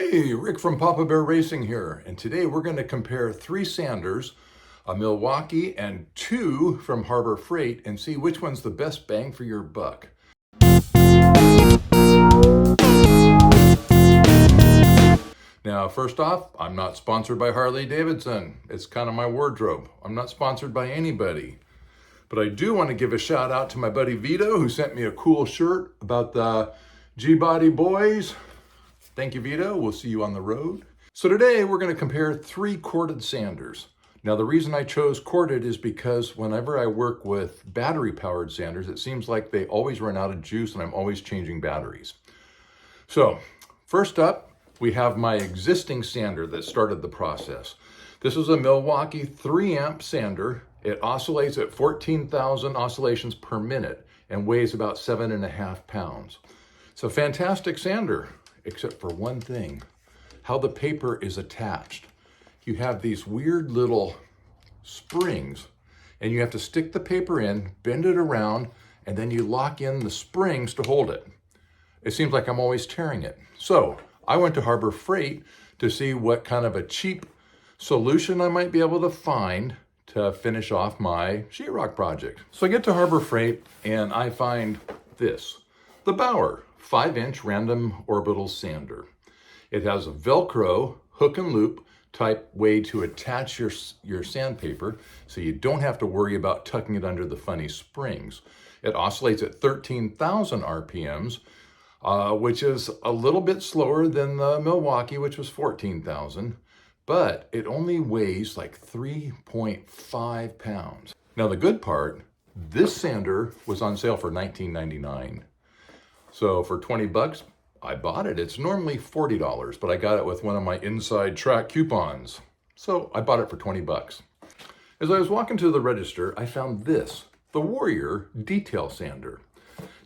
Hey, Rick from Papa Bear Racing here, and today we're going to compare 3 Sanders, a Milwaukee and 2 from Harbor Freight, and see which one's the best bang for your buck. Now, first off, I'm not sponsored by Harley-Davidson. It's kind of my wardrobe. I'm not sponsored by anybody. But I do want to give a shout out to my buddy Vito, who sent me a cool shirt about the G-Body boys. Thank you, Vito. We'll see you on the road. So today we're going to compare 3 corded sanders. Now the reason I chose corded is because whenever I work with battery-powered sanders, it seems like they always run out of juice and I'm always changing batteries. So first up, we have my existing sander that started the process. This is a Milwaukee 3-amp sander. It oscillates at 14,000 oscillations per minute and weighs about 7.5 pounds. It's a fantastic sander, except for one thing, how the paper is attached. You have these weird little springs, and you have to stick the paper in, bend it around, and then you lock in the springs to hold it. It seems like I'm always tearing it. So I went to Harbor Freight to see what kind of a cheap solution I might be able to find to finish off my sheetrock project. So I get to Harbor Freight and I find this, the Bauer 5-inch random orbital sander. It has a Velcro hook and loop type way to attach your sandpaper, so you don't have to worry about tucking it under the funny springs. It oscillates at 13,000 RPMs, which is a little bit slower than the Milwaukee, which was 14,000, but it only weighs like 3.5 pounds. Now the good part, this sander was on sale for $19.99. So for 20 bucks, I bought it. It's normally $40, but I got it with one of my inside track coupons. So I bought it for 20 bucks. As I was walking to the register, I found this, the Warrior Detail Sander.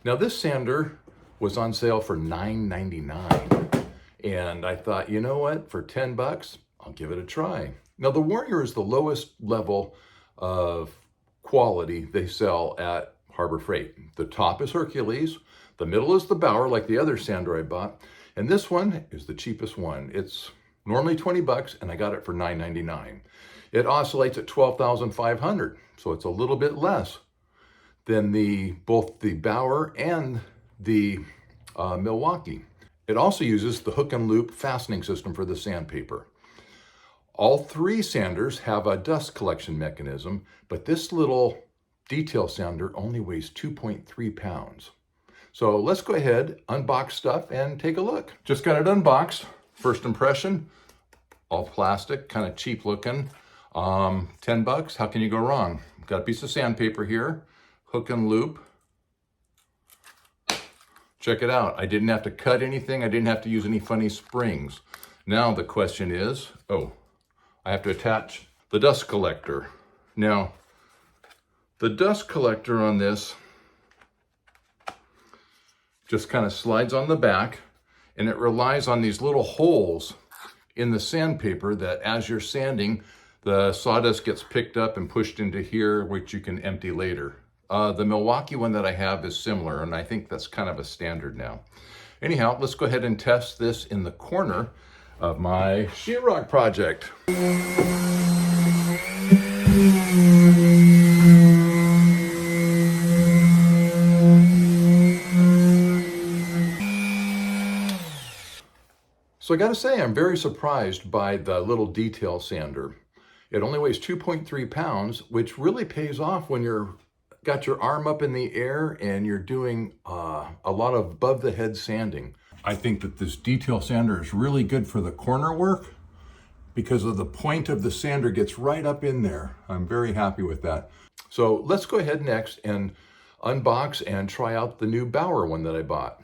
Now this sander was on sale for $9.99. And I thought, you know what, for 10 bucks, I'll give it a try. Now the Warrior is the lowest level of quality they sell at Harbor Freight. The top is Hercules. The middle is the Bauer, like the other sander I bought. And this one is the cheapest one. It's normally 20 bucks and I got it for $9.99. It oscillates at 12,500, so it's a little bit less than both the Bauer and the Milwaukee. It also uses the hook and loop fastening system for the sandpaper. All 3 sanders have a dust collection mechanism, but this little detail sander only weighs 2.3 pounds. So let's go ahead, unbox stuff, and take a look. Just got it unboxed. First impression, all plastic, kind of cheap looking. 10 bucks, how can you go wrong? Got a piece of sandpaper here, hook and loop. Check it out. I didn't have to cut anything. I didn't have to use any funny springs. Now the question is, I have to attach the dust collector. Now, the dust collector on this just kind of slides on the back, and it relies on these little holes in the sandpaper that as you're sanding, the sawdust gets picked up and pushed into here, which you can empty later. The Milwaukee one that I have is similar, and I think that's kind of a standard now. Anyhow, let's go ahead and test this in the corner of my sheetrock project. So I gotta say, I'm very surprised by the little detail sander. It only weighs 2.3 pounds, which really pays off when you're got your arm up in the air and you're doing a lot of above the head sanding. I think that this detail sander is really good for the corner work because of the point of the sander gets right up in there. I'm very happy with that. So let's go ahead next and unbox and try out the new Bauer one that I bought.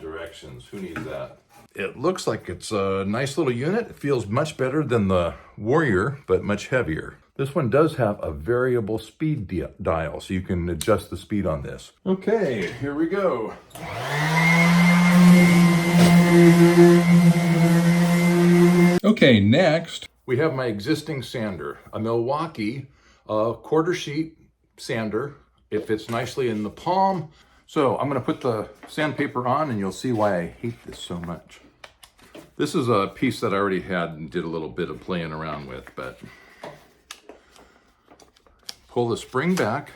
Directions, who needs that? It looks like it's a nice little unit. It feels much better than the Warrior, but much heavier. This one does have a variable speed dial, so you can adjust the speed on this. Okay, here we go. Okay, next, we have my existing sander, a Milwaukee quarter sheet sander. It fits nicely in the palm. So I'm going to put the sandpaper on and you'll see why I hate this so much. This is a piece that I already had and did a little bit of playing around with, but pull the spring back.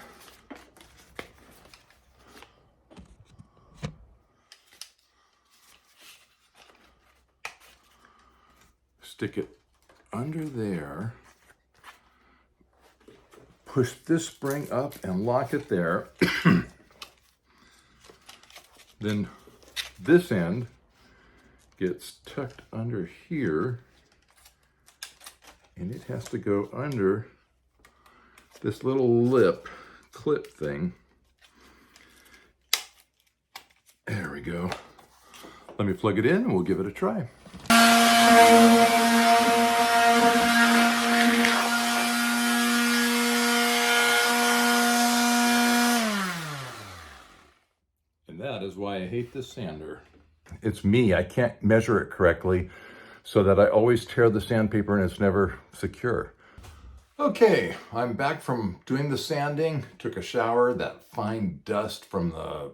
Stick it under there. Push this spring up and lock it there. Then this end gets tucked under here, and it has to go under this little lip clip thing. There we go. Let me plug it in and we'll give it a try. And that is why I hate this sander. It's me, I can't measure it correctly, so that I always tear the sandpaper and it's never secure. Okay, I'm back from doing the sanding, took a shower. That fine dust from the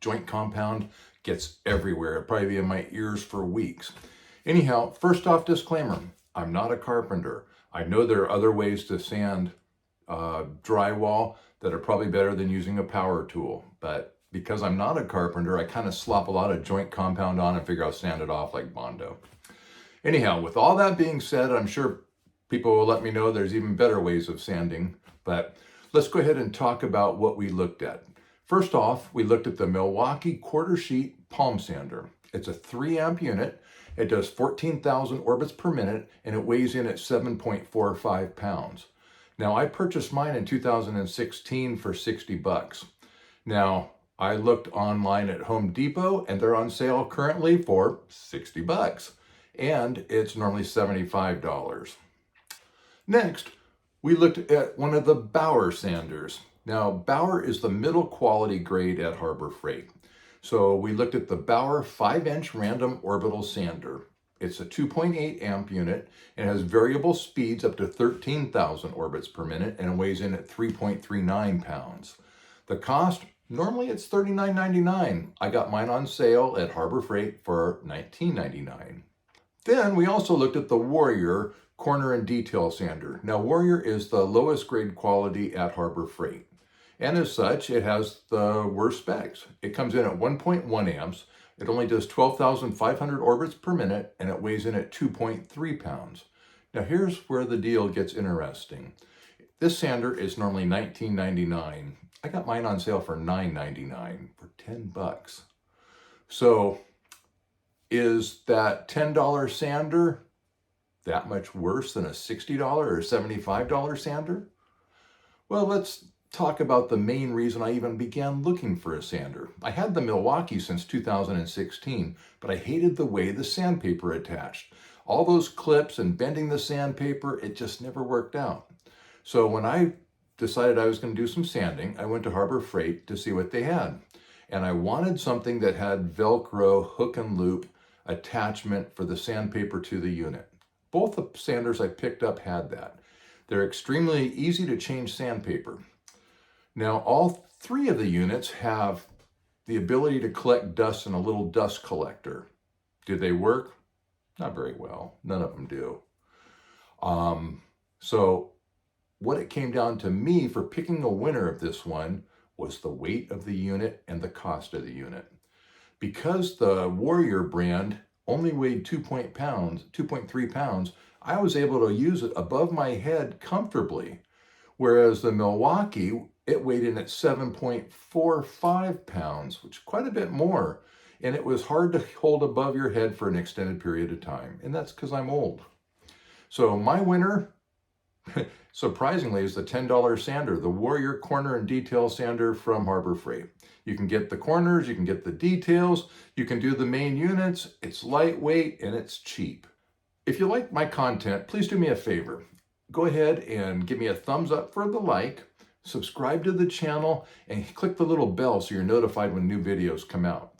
joint compound gets everywhere. It'll probably be in my ears for weeks. Anyhow, first off, disclaimer, I'm not a carpenter. I know there are other ways to sand drywall that are probably better than using a power tool, but because I'm not a carpenter, I kind of slop a lot of joint compound on and figure I'll sand it off like Bondo. Anyhow, with all that being said, I'm sure people will let me know there's even better ways of sanding, but let's go ahead and talk about what we looked at. First off, we looked at the Milwaukee quarter sheet palm sander. It's a 3 amp unit. It does 14,000 orbits per minute and it weighs in at 7.45 pounds. Now, I purchased mine in 2016 for 60 bucks. Now, I looked online at Home Depot and they're on sale currently for 60 bucks. And it's normally $75. Next, we looked at one of the Bauer sanders. Now, Bauer is the middle quality grade at Harbor Freight. So we looked at the Bauer 5-inch random orbital sander. It's a 2.8 amp unit and has variable speeds up to 13,000 orbits per minute and it weighs in at 3.39 pounds. The cost, normally it's $39.99. I got mine on sale at Harbor Freight for $19.99. Then we also looked at the Warrior corner and detail sander. Now, Warrior is the lowest grade quality at Harbor Freight. And as such, it has the worst specs. It comes in at 1.1 amps. It only does 12,500 orbits per minute and it weighs in at 2.3 pounds. Now here's where the deal gets interesting. This sander is normally $19.99. I got mine on sale for $9.99 for 10 bucks. So is that $10 sander that much worse than a $60 or $75 sander? Well, let's talk about the main reason I even began looking for a sander. I had the Milwaukee since 2016, but I hated the way the sandpaper attached. All those clips and bending the sandpaper, it just never worked out. So when I decided I was going to do some sanding, I went to Harbor Freight to see what they had. And I wanted something that had Velcro hook and loop attachment for the sandpaper to the unit. Both the sanders I picked up had that. They're extremely easy to change sandpaper. Now, all 3 of the units have the ability to collect dust in a little dust collector. Do they work? Not very well. None of them do. So what it came down to me for picking a winner of this one was the weight of the unit and the cost of the unit. Because the Warrior brand only weighed 2.3 pounds, I was able to use it above my head comfortably. Whereas the Milwaukee, it weighed in at 7.45 pounds, which is quite a bit more. And it was hard to hold above your head for an extended period of time. And that's because I'm old. So my winner, surprisingly, is the $10 sander, the Warrior Corner and Detail Sander from Harbor Freight. You can get the corners, you can get the details, you can do the main units. It's lightweight and it's cheap. If you like my content, please do me a favor. Go ahead and give me a thumbs up for the like, subscribe to the channel, and click the little bell so you're notified when new videos come out.